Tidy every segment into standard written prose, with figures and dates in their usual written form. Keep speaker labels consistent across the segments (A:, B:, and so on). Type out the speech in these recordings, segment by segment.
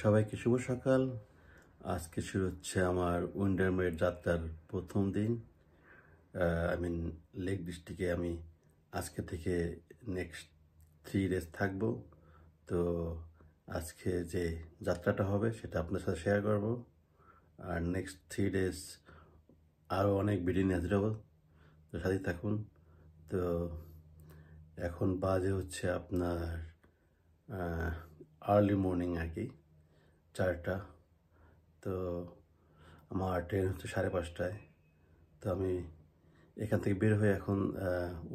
A: সবাইকে শুভ সকাল। আজকে শুরু হচ্ছে আমার উইন্ডারমের যাত্রার প্রথম দিন। লেক ডিস্ট্রিক্টে আমি আজকে থেকে নেক্সট 3 ডেজ থাকবো। তো আজকে যে যাত্রাটা হবে সেটা আপনার সাথে শেয়ার করব। আর নেক্সট 3 ডেজ আরও অনেক ভিডিও নিয়ে হাজির হব, তো সাথেই থাকুন। তো এখন বাজে হচ্ছে আপনার আর্লি মর্নিং আর কি, 4টা। তো আমার ট্রেন হচ্ছে 5:30টায়। তো আমি এখান থেকে বের হয়ে এখন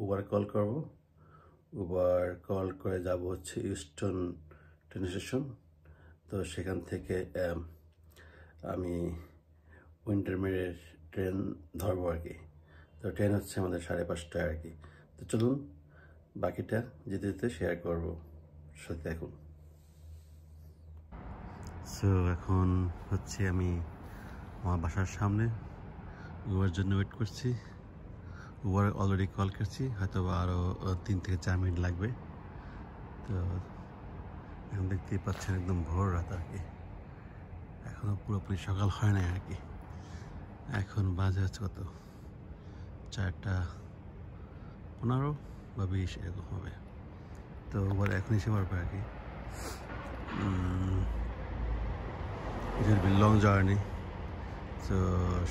A: উবার কল করব। উবার কল করে যাব হচ্ছে ইস্টার্ন ট্রেন স্টেশন। তো সেখান থেকে আমি উইন্টারমেরের ট্রেন ধরবো আর কি। তো ট্রেন হচ্ছে আমাদের 5:30টায় আর কি। তো চলুন বাকিটা যেতে যেতে শেয়ার করবো, সাথে এখন। সো এখন হচ্ছে আমি আমার বাসার সামনে উবার জন্য ওয়েট করছি। উবার অলরেডি কল করছি, হয়তো আরও 3 থেকে 4 মিনিট লাগবে। তো এখন দেখতেই পাচ্ছেন একদম ভোর রাত আর কি, এখনও পুরোপুরি সকাল হয় নাই আর কি। এখন বাজে হচ্ছে কত, 4:15 বা 20 এরকম হবে। তো উবার এখন এসে পারবে আর কি। It will be long journey. তো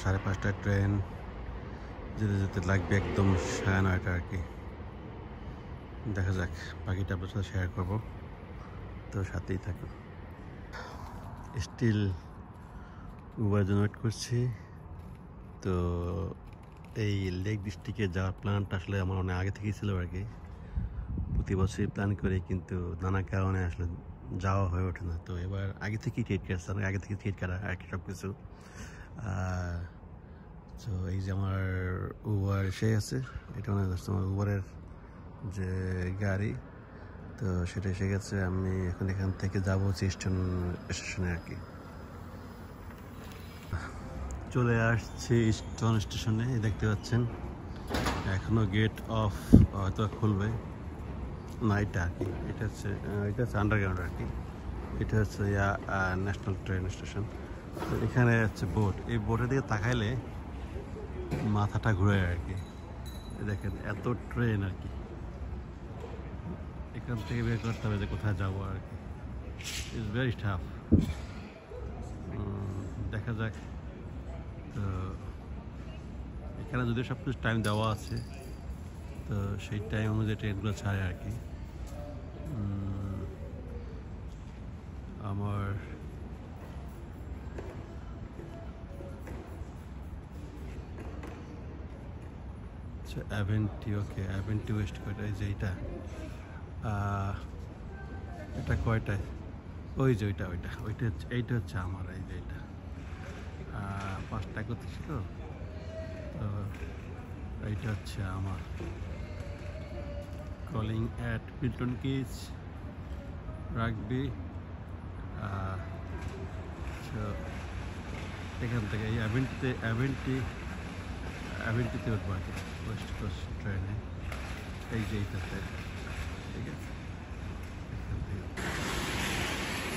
A: 5:30টায় ট্রেন, যেতে যেতে লাগবে একদম 9:30 আর কি। দেখা যাক, বাকিটা আপনার সাথে শেয়ার করবো, তো সাথেই থাকুন। স্টিল উবার জন্য ওয়েট করছি। তো এই লেক ডিস্ট্রিক্টে যাওয়ার প্ল্যানটা আসলে আমার অনেক আগে থেকেই ছিল আর কি। প্রতি বছরই প্ল্যান করি, কিন্তু নানা কারণে আসলে যাওয়া হয়ে ওঠে না। তো এবার আগে থেকেই টিকিট কাটছে, আগে থেকে টিকিট কাটা আর কি সব কিছু। তো এই যে আমার উবার এসে আছে, এটা মনে হচ্ছে আমার উবারের যে গাড়ি, তো সেটা এসে গেছে। আমি এখন এখান থেকে যাবো ইস্টার্ন স্টেশনে আর কি। চলে আসছি ইস্টার্ন স্টেশনে, দেখতে পাচ্ছেন এখনো গেট অফ, হয়তো খুলবে না। এটা আর কি, এটা হচ্ছে আন্ডারগ্রাউন্ড আর কি। এটা হচ্ছে ন্যাশনাল ট্রেন স্টেশন। তো এখানে হচ্ছে বোট, এই বোটের দিকে তাকাইলে মাথাটা ঘুরে আর কি। দেখেন এত ট্রেন আর কি, এখান থেকে বের করতে হবে যে কোথায় যাবো আর কি। It's very tough. দেখা যাক। তো এখানে যদিও সব কিছু টাইম দেওয়া আছে, তো সেই টাইম অনুযায়ী ট্রেনগুলো ছাড়ে আর কি। আমার অ্যাভেন্টি, ওকে অ্যাভেন্টি ওয়েস্ট কয়টায়, যে এটা কয়টায়, ওই যে ওইটা হচ্ছে, এইটা হচ্ছে আমার, এই যে এটা 5টা করতে ছিল। তো এইটা হচ্ছে আমার calling at Milton keys rugby. এখান থেকে এই অ্যাভেন্টিতে উঠবো আর কি, ওয়েস্ট কোস্ট ট্রেনে। এই যে এইটাতে, ঠিক আছে।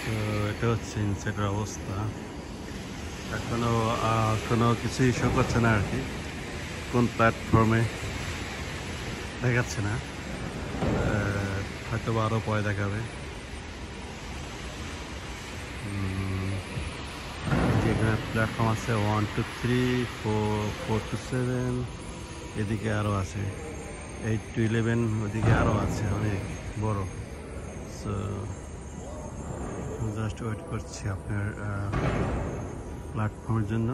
A: তো এটা হচ্ছে ইনসাইডের অবস্থা। এখনো কিছুই শো করছে না আর কি, কোন প্ল্যাটফর্মে দেখাচ্ছে না, হয়তো আরও পরে দেখাবে। যেখানে প্ল্যাটফর্ম আছে 1 2 3 4 4 to 7, এদিকে আরও আছে 8 to 11, ওদিকে আরও আছে অনেক বড়। সো জাস্ট ওয়েট করছি আপনার প্ল্যাটফর্মের জন্য।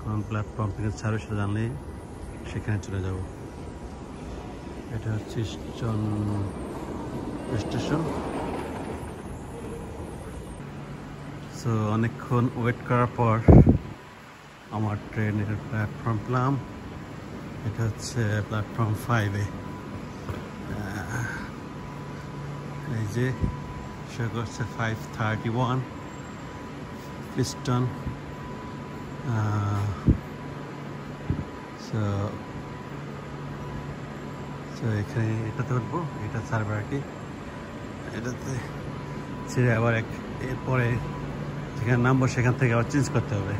A: কোন প্ল্যাটফর্ম থেকে ছাড়বে সেটা জানলেই সেখানে চলে যাব। এটা হচ্ছে ইস্টার্ন স্টেশন। সো অনেকক্ষণ ওয়েট করার পর আমার ট্রেনের প্ল্যাটফর্ম পেলাম। এটা হচ্ছে প্ল্যাটফর্ম 5-এ। এই যে শো করছে 5:31 ইস্টার্ন। সো এখানে এটাতে উঠবো, এটা ছাড়বে আর কি। এটাতে ছেড়ে আবার এরপরে যেখানে নামবো সেখান থেকে আবার চেঞ্জ করতে হবে।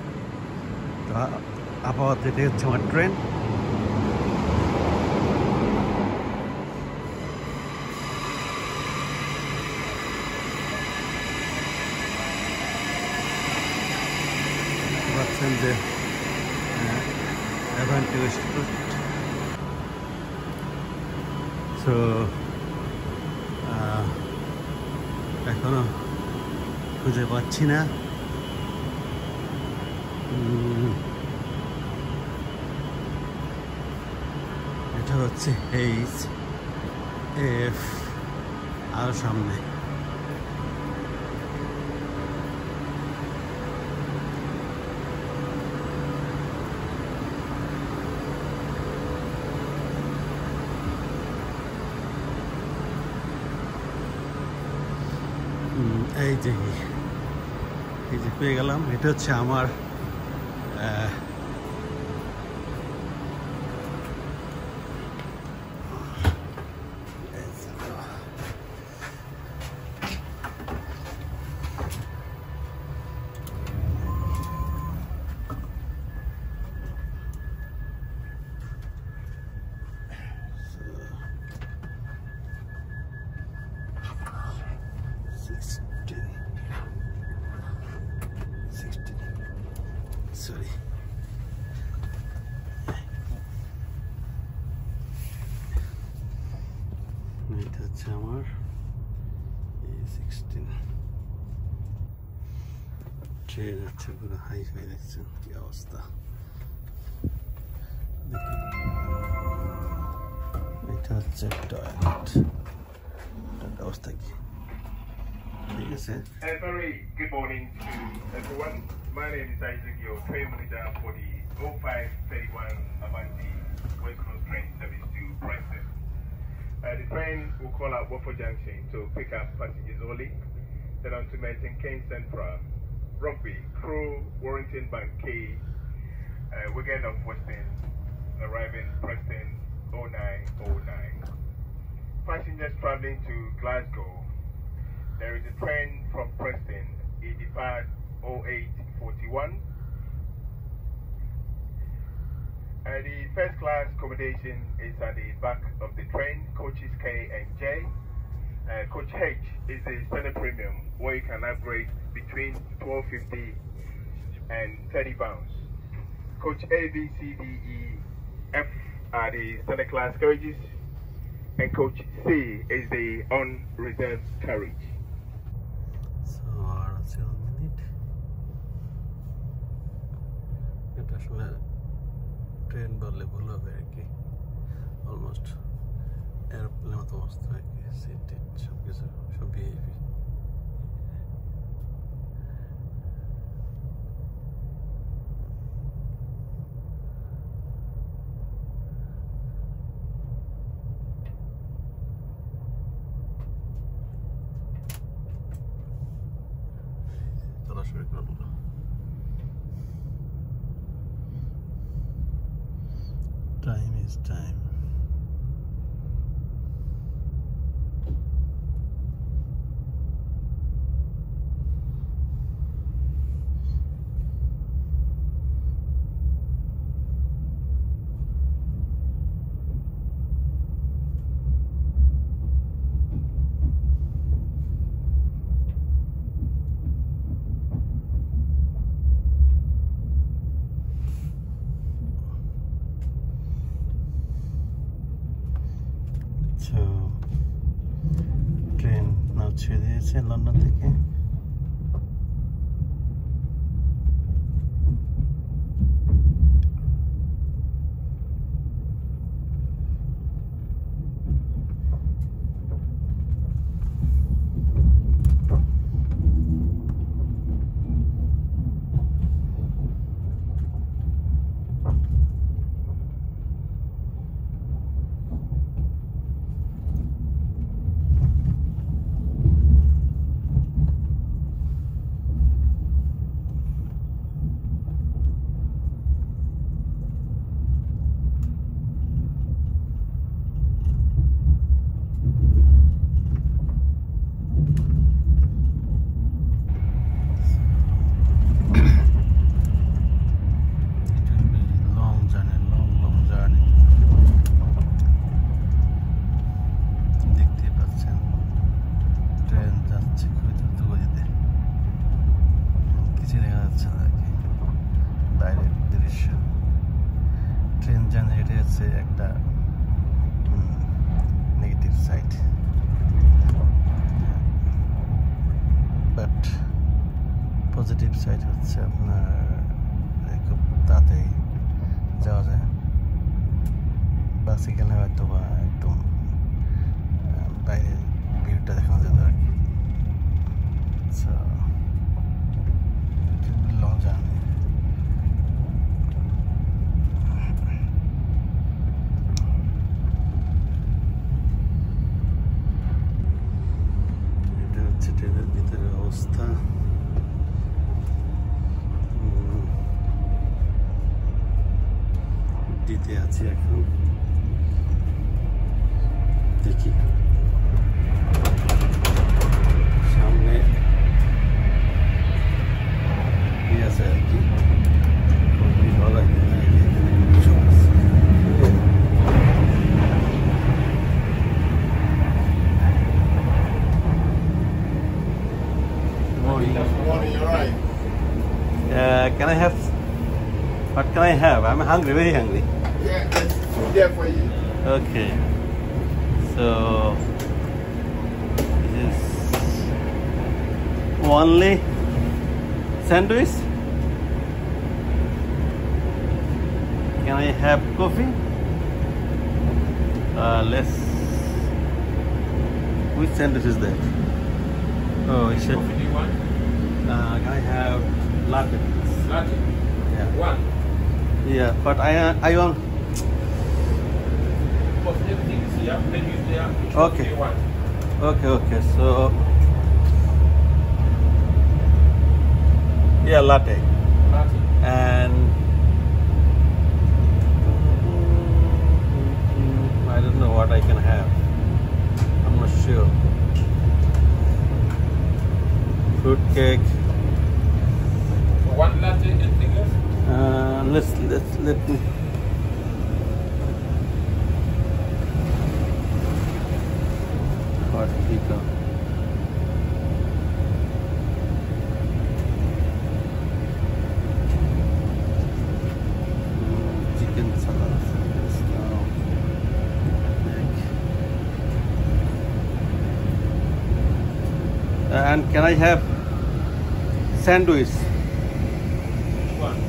A: তো আপাতত এটাই হচ্ছে আমার ট্রেন। পাচ্ছেন যে সো এখনো খুঁজে পাচ্ছি না। এটা হচ্ছে HF আরো সামনে। এই যে পেয়ে গেলাম। এটা হচ্ছে আমার সরি এটা হচ্ছে আমার A16 ট্রেন হচ্ছে পুরো হাই দেখছেন কি অবস্থা। এটা হচ্ছে টয়লেট, অবস্থা কি ঠিক আছে।
B: Very good morning to everyone. My name is Isaac, your train manager for the 0531 Avanti West Coast train service to Preston. The train will call at Watford Junction to pick up passengers only, then on to Milton Keynes Central, Rugby, Crewe, Warrington, Banquet, Wigan of Weston, arriving Preston 0909. Passengers traveling to Glasgow, there is a train from Preston. It departs 0841. The first class accommodation is at the back of the train, coaches K and J. Coach H is a standard premium where you can upgrade between £12.50 and £30. Coach A, B, C, D, E, F are the standard class carriages, and coach C is the unreserved carriage.
A: So, 1 minute. এটা আসলে train বললে ভুল হবে আর কি, almost এরোপ্লেনের মতো অবস্থা আর কি। Seat সব কিছু সব ভিআইপি। চলা শুরু করলো। Time is time. ট্রেন নাও ছেড়ে দিয়েছে লন্ডন থেকে। পজিটিভ সাইড হচ্ছে আপনার খুব তাড়াতাড়ি যাওয়া যায়, বাসে গেলে হয়তো বা একদম বাইরের ভিউটা দেখানো যেত আর কি। So long journey. এটা হচ্ছে ট্রেনের ভিতরের অবস্থা। দিতে আছি এখন, দেখি সামনে কি আছে আর কি। ভালো can I have, what can I have? I'm hungry, very hungry.
B: Yeah, it's there for you.
A: Okay, so this is only sandwich. Can I have coffee? Let's. Which sandwich is that? Oh, it's a.
C: What do you want?
A: Can I have latte?
C: Latte.
A: Yeah.
C: One.
A: Yeah, but I want.
C: Because everything is here, menu is there.
A: Okay.
C: What do you want?
A: Okay. So yeah, latte
C: Latte.
A: and I don't know what I can have. I'm not sure. Fruit cake.
C: One latte, anything else?
A: Let me. Hot pickle. Chicken salad. And can I have sandwich?
C: One.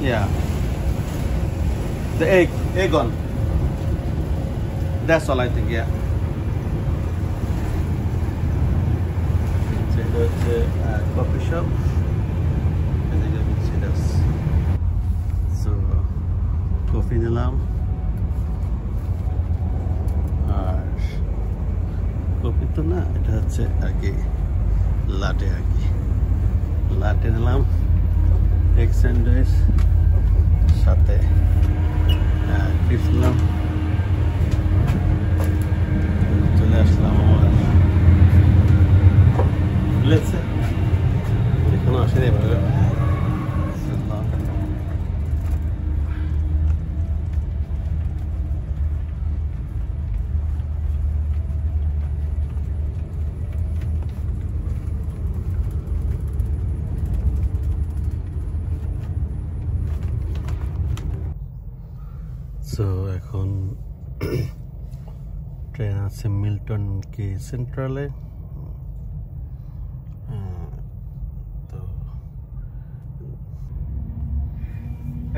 A: Yeah. The egg on. That's all I think, yeah. So it's a coffee shop. And then you can see this. So, coffee nilam. আর coffee তো না, এটা হচ্ছে আর কি লাটে আর কি। লাটে নিলাম, egg sandwich সাথে Cripps নিলাম। চলে আসলাম আমার বুঝলেছে, এখনো আসেনি এভাবে। সো এখন ট্রেন আছে মিল্টন কি সেন্ট্রালে। তো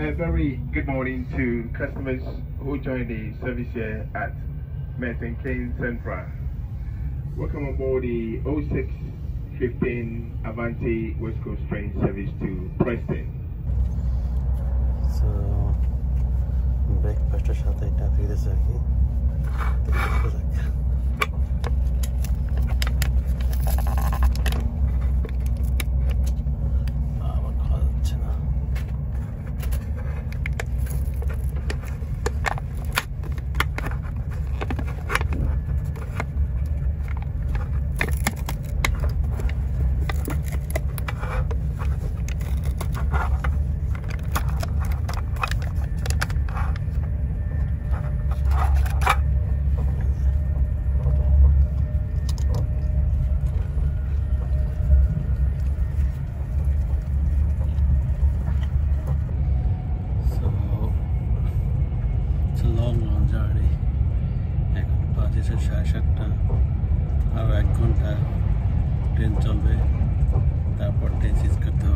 B: A very good morning to customers who join the service here at Milton Keynes Central. Welcome aboard the 0615 Avanti West Coast train service to Preston.
A: So ব্রেকফাস্টের সাথে এটা ফ্রি দিয়েছে আর কি। আবার খাওয়া যাচ্ছে না। বাজেছে 7:30, আরও 1 ঘন্টা ট্রেন চলবে, তারপর ট্রেন চেঞ্জ করতে হবে।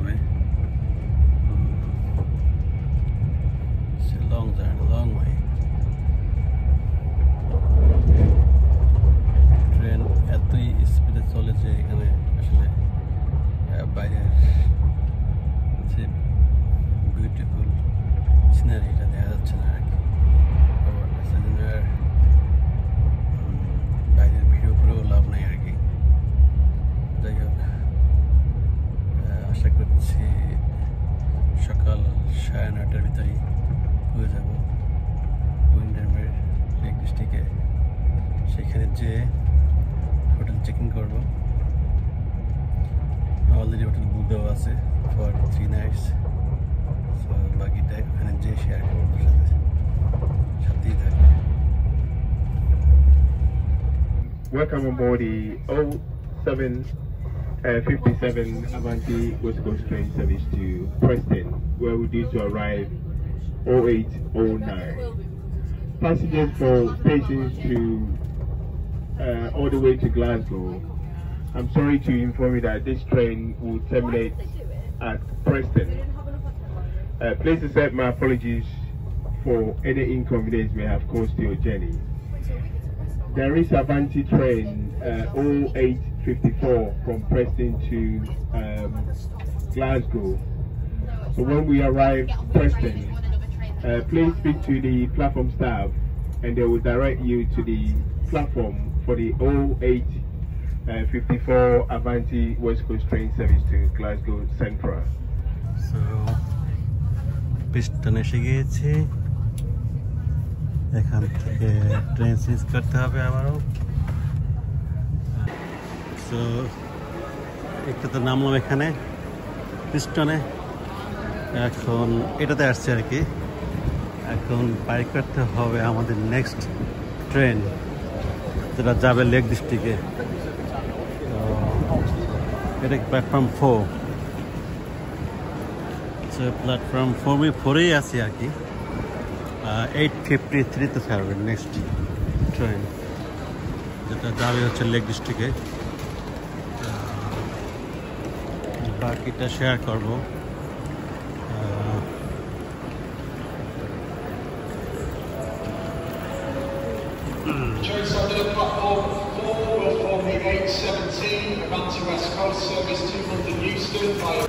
A: 9:30-র ভিতরেই হয়ে যাব উইন্ডারমের লেক ডিস্ট্রিক্টে। সেখানে যে হোটেল চেকিং করবো। অলরেডি হোটেল বুক দেওয়া আছে ফর 3 nights। সো বাকিটা ওখানে যে শেয়ার করবো তোর সাথেই থাকবে।
B: Welcome on board the 0757 Avanti West Coast train service to Preston, where we're due to arrive 0809. Passengers for stations to all the way to Glasgow. I'm sorry to inform you that this train will terminate at Preston. Please accept my apologies for any inconvenience may have caused your journey. There is Avanti train 0854 from Preston to Glasgow. So when we arrive Preston, please speak to the platform staff and they will direct you to the platform for the 0854 Avanti West Coast train service to Glasgow Central.
A: So piston এসে গিয়েছি, এখান থেকে train change করতে হবে আবারও। So একটু তো নামলাম এখানে পিস্টনে, এখন এটাতে আসছে আর কি। এখন বাই করতে হবে আমাদের নেক্সট ট্রেন যেটা যাবে লেক ডিস্ট্রিক্টে। এটা প্ল্যাটফর্ম 4। প্ল্যাটফর্ম 4-ই আছি আর কি। 8:53-তে ছাড়বে নেক্সট ট্রেন, যেটা যাবে হচ্ছে লেক ডিস্ট্রিক্টে। বাকিটা শেয়ার করবো।
D: Trains on the platform 4 will form the 817 Avanti West Coast service to London Euston via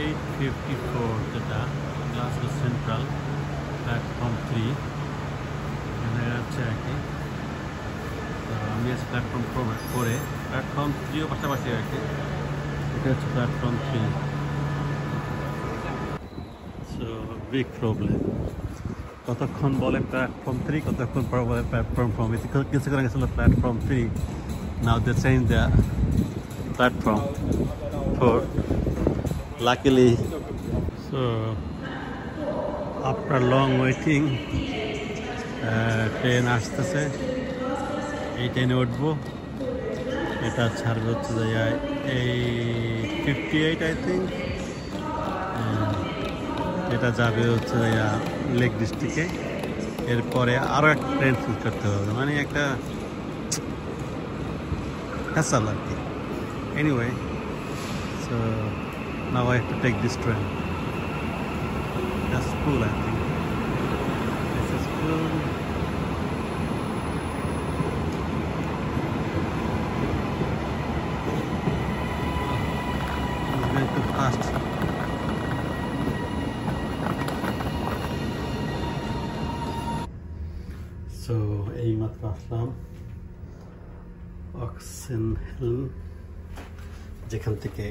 A: 8:54 যেটা গ্লাসগো সেন্ট্রাল প্ল্যাটফর্ম 3 এখানে আছে আর কি। তো আমি আছি প্ল্যাটফর্ম 4-এ, প্ল্যাটফর্ম 3ও পাশাপাশি আর কি। এটা হচ্ছে প্ল্যাটফর্ম 3। সো বিগ প্রবলেম, কতক্ষণ বলে প্ল্যাটফর্ম 3, কতক্ষণ পর বলে প্ল্যাটফর্ম 4। কিছু করে গেছিলো platform 3, now they change the platform 4 luckily. So after long waiting train আসতেছে। এই ট্রেনে উঠবো, এটা ছাড়বে হচ্ছে জায়গায় 8:58 আই থিঙ্ক। এটা যাবে হচ্ছে জায়গা লেক ডিস্ট্রিক্টে। এরপরে আরও একটা ট্রেন চুজ করতে হবে, মানে একটা হ্যাসেল আর কি। Anyway, so now I have to take this train. That's cool, I think. This is cool. It's going too fast. So, এই মাত্র আসলাম অক্সেনহেলম, যেখান থেকে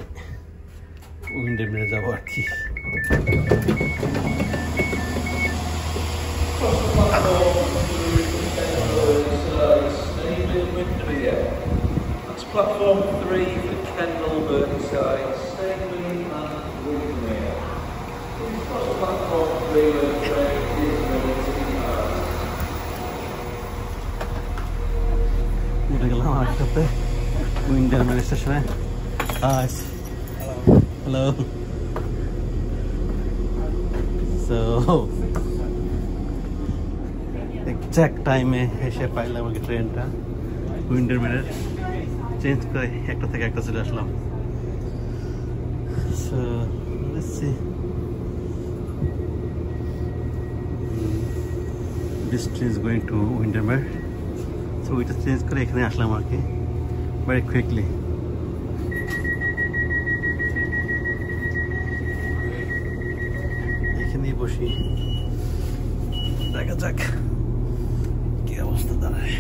A: উইন্ডারমেরে যাবো আর কি।
C: That's platform 3 for Kendal, Merseyside, Stainley and Windermere. Platform 3 of the train is
A: উঠে গেলাম একসাথে উইন্ডারমের স্টেশনে। Hello. So exact টাইমে এসে পাইলাম আর কি ট্রেনটা। উইন্ডারমেরের চেঞ্জ করে একটা থেকে একটা চলে আসলাম। So let's see. This train is going to Windermere. So এটা চেঞ্জ করে এখানে আসলাম আর কি very quickly. এখানেই বসি, দেখা যাক কি অবস্থা দাঁড়ায়।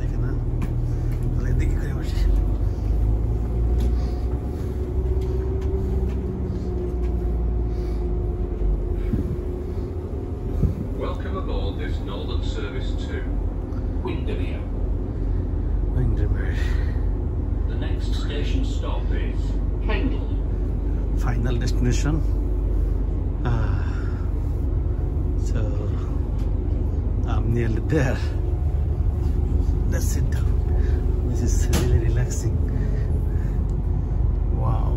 A: দেখে না, এদিকে করে বসি।
C: Windermere.
A: Windermere.
C: The next station stop is Kendal.
A: Final destination. So I'm nearly there. Let's sit down. This is really relaxing. Wow.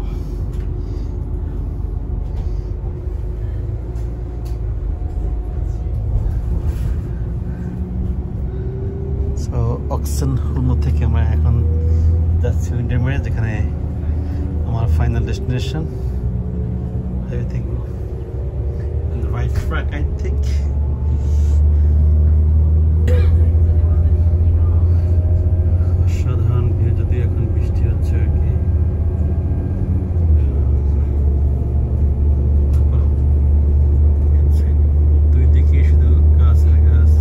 A: So Oxenholme থেকে আমরা এখন যাচ্ছি উইন্ডারমেরে, যেখানে আমার final destination. Everything on the right track, I think. অসাধারণ view, যদি এখন বৃষ্টি হচ্ছে আর কি। দুই দিকে শুধু গাছ আর গাছ।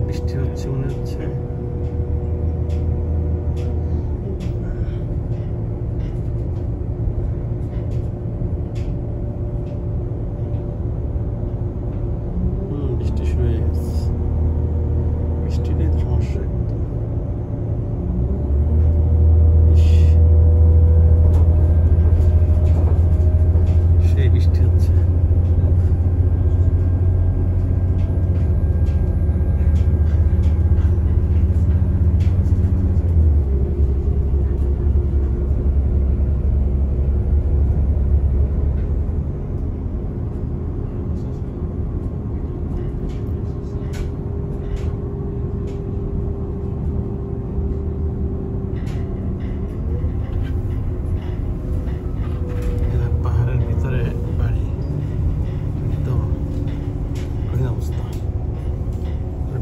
A: বৃষ্টি হচ্ছে মনে হচ্ছে। বৃষ্টি শুরু হয়ে গেছে, বৃষ্টিটাই সমস্যা একদম। সেই বৃষ্টি হচ্ছে।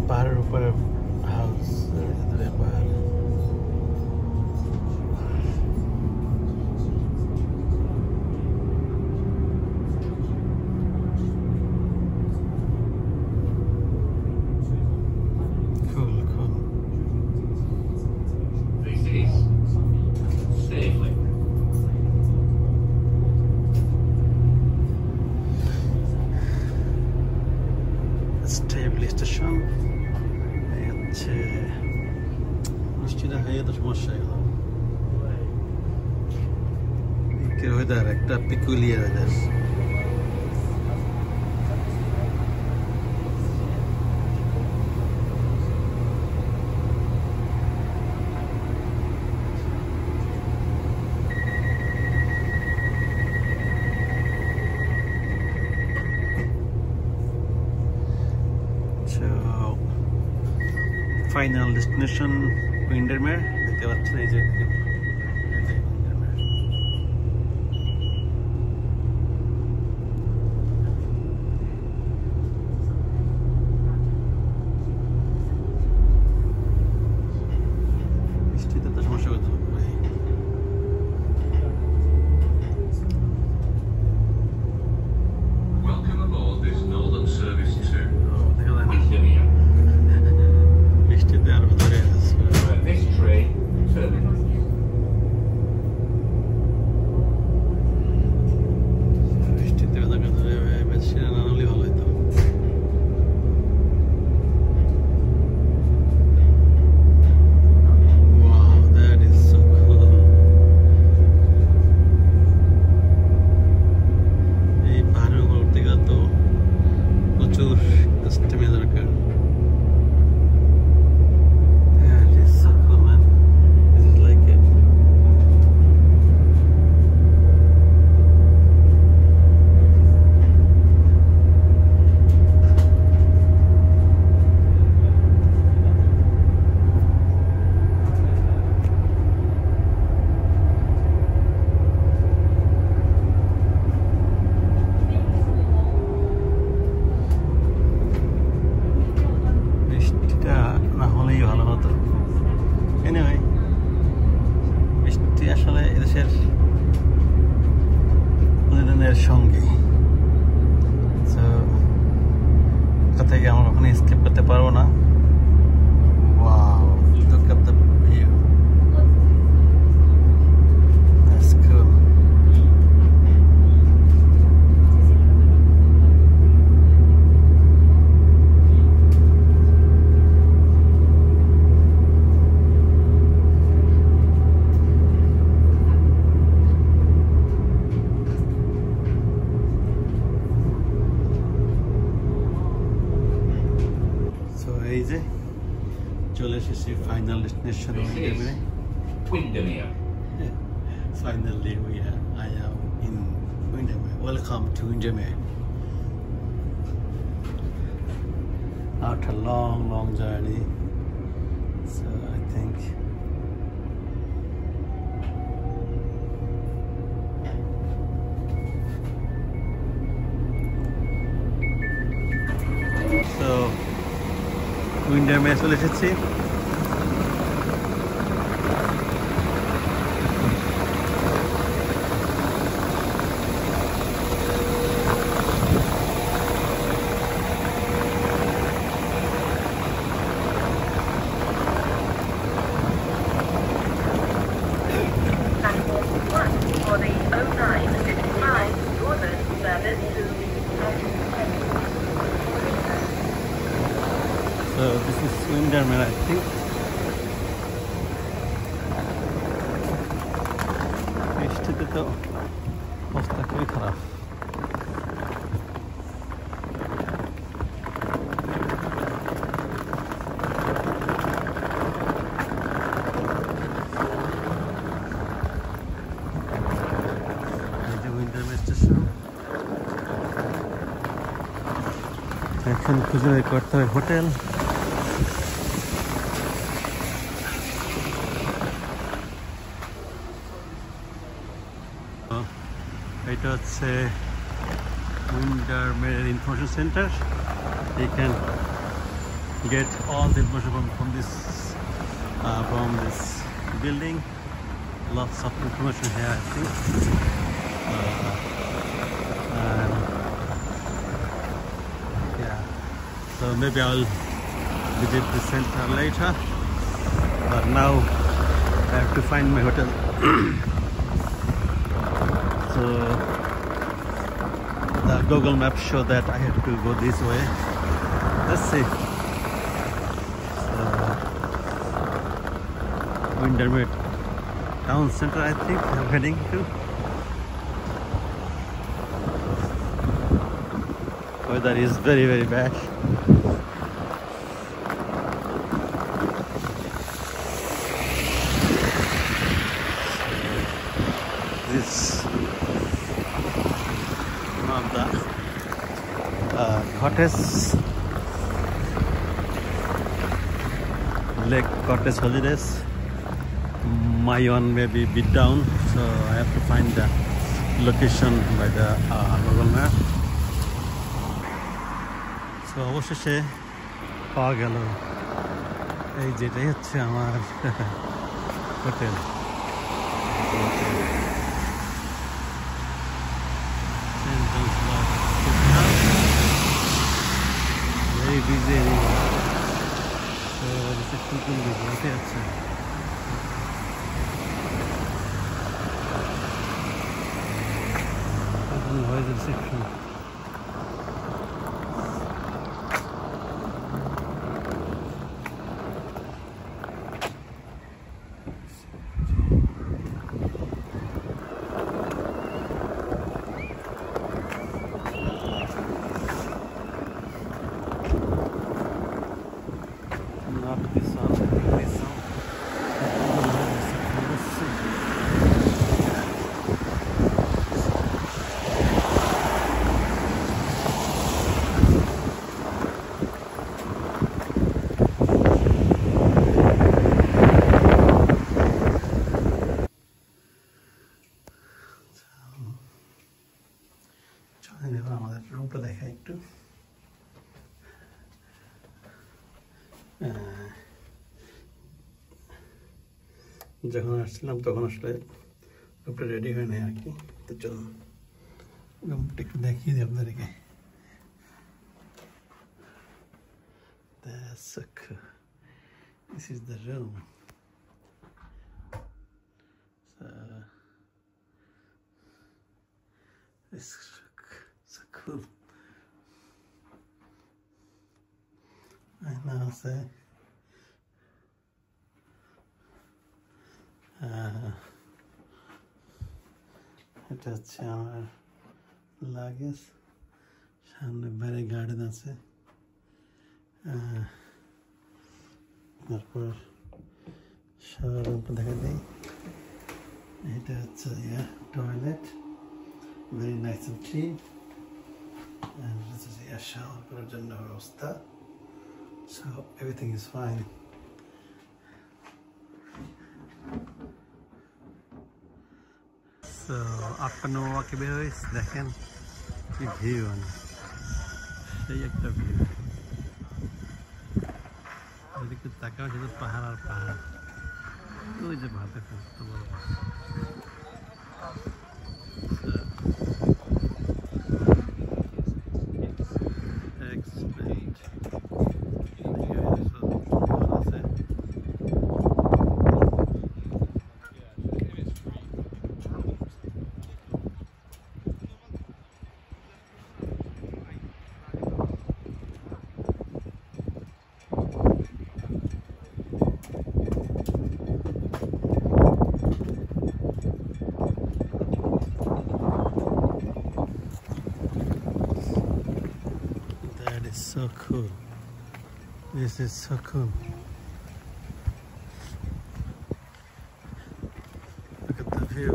A: পাহাড়ের উপরে হাউস, পাহাড়। Cool, cool.
C: This is Staveley.
A: Staveley station. বৃষ্টিটা হয়ে তো সমস্যা হয়ে গেল। ওয়েদার একটা পিকুলিয়ার ওয়েদার। ফাইনাল ডেস্টিনেশন উইন্ডারমের, দেখতে পাচ্ছেন এই যে বৃষ্টিতে তো সমস্যা করতে হবে।
C: Welcome aboard this Northern Service to
A: বৃষ্টিতে আর ভিতরে
C: this train
A: বাংলাদেশের প্রতিদিনের সঙ্গী। তো এটা থেকে আমরা ওখানে স্কিপ করতে পারবো না। Wow, look at the view. That's cool. চলে এসেছি final destination Windermere.
C: Windermere.
A: Finally I am in Windermere. Welcome to Windermere. After a long journey, so I think so Windermere চলে এসেছি।
E: For the 0955 Northern service to
A: So this is Windermere, I think. বৃষ্টিতে তো অবস্থা খুবই খারাপ। Windermere station. এখন খুঁজে বের করতে হবে হোটেল। এটা হচ্ছে Windermere Information Center. You can get all the information from this building. Lots of information here, I think. And yeah, so maybe I'll visit the center later. But now I have to find my hotel. So the Google Maps show that I have to go this way. Let's see. So Windermere Town Center, I think I'm heading to. Weather is very bad. This one of the cottage Lake Cottage Holidays. My one may be a bit down, so I have to find the location by the Google Map. So অবশেষে পাওয়া গেল। এই যেটাই হচ্ছে আমার hotel. Very busy anymore. So reception খুব busy আছে। Where is the reception? Not this one, this one. Let's see. আমাদের রুমটা দেখা একটু। যখন আসছিলাম তখন আসলে উপরে রেডি হয় না আর কি। তো চলুন রুমটা একটু দেখিয়ে দিই আপনাদেরকে। That's so cool. This is the room. So it's so cool. I know, say. এটা হচ্ছে আমার লাগেজ, সামনে বাইরে গার্ডেন আছে। তারপর শাওয়ার দেখা দেয়। এটা হচ্ছে toilet, very nice and clean. This is shower করার জন্য ব্যবস্থা। So everything is fine. So afternoon walk বের হয়েছে, দেখেন কি ভিউ, সেই একটা ভিউ। ওইদিকে তাকাও শুধু পাহাড় আর পাহাড়, ওই যে ভাতে ফেলতে বলবো। So cool. This is so cool. Look at the view.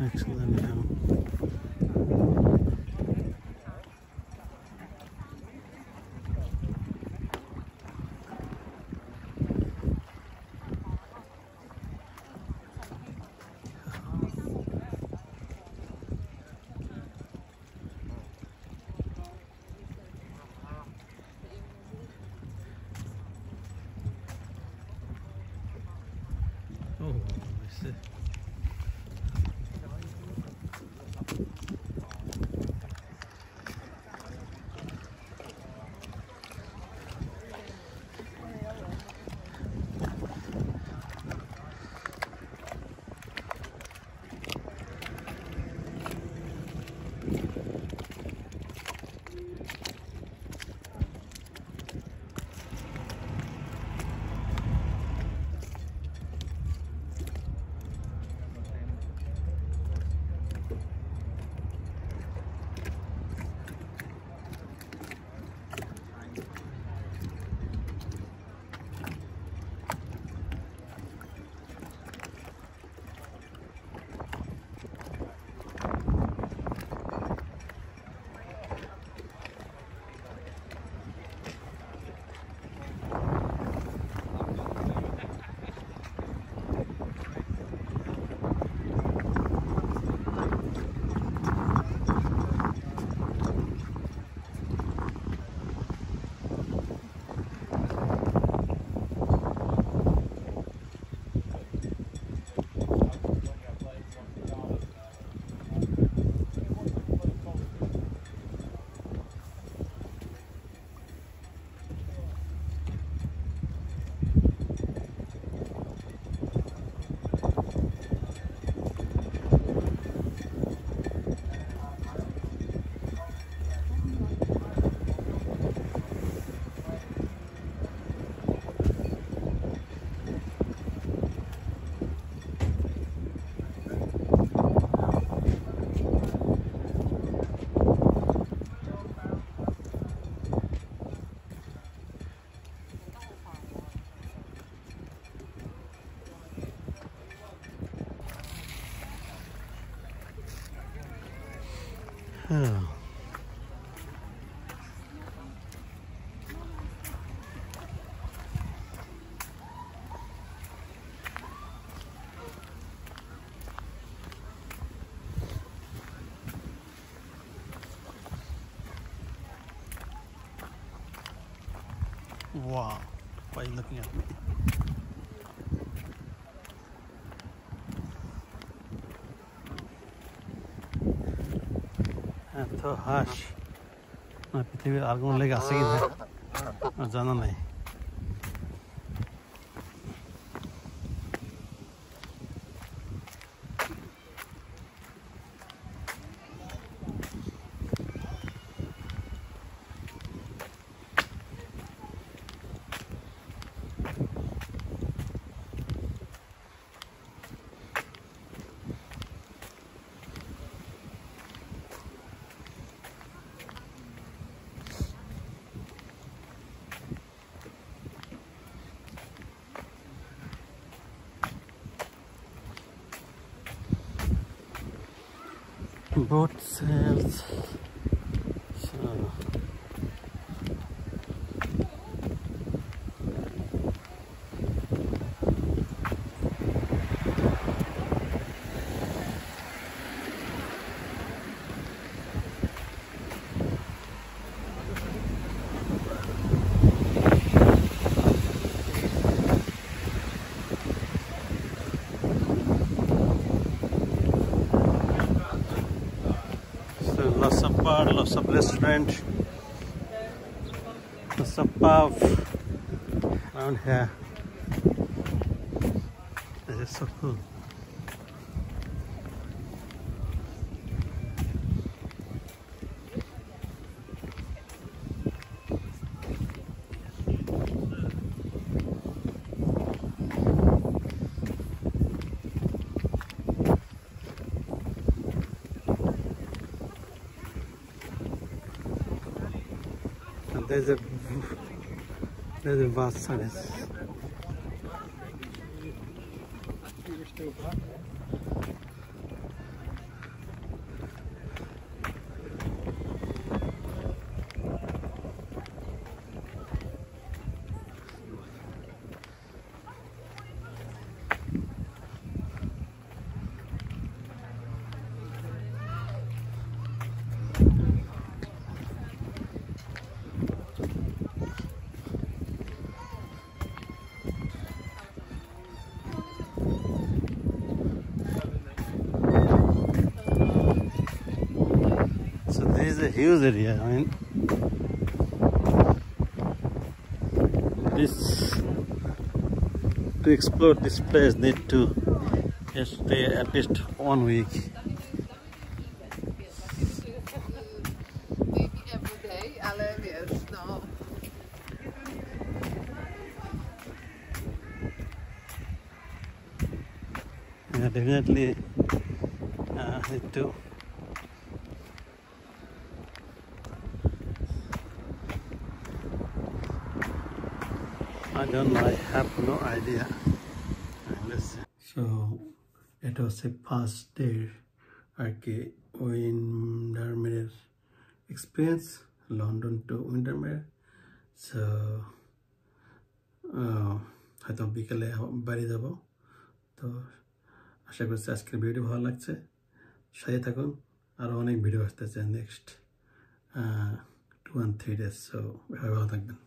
A: Excellent view. Oh, I see. Oh. Wow, why are you looking at me? এত হাঁস না পৃথিবীর আর কোনো লেক আছে কিনা আমার জানা নাই। Boat sales. So lots of bar, lots of restaurant, lots of pub around here. This is so cool. There's a vast service. So this is a huge area. I mean, to explore this place need to stay at least 1 week.
F: Maybe every day. I love it. No.
A: Yeah, definitely need to. I don't know, I have no idea. So it was a past day Windermere experience, London to Windermere. So হয়তো বিকেলে বাড়ি যাব। তো আশা করছি আজকের video ভালো লাগছে, সাথে থাকুন, আরও অনেক ভিডিও আসতেছে নেক্সট 2 and 3 days। সো ভালো থাকবেন।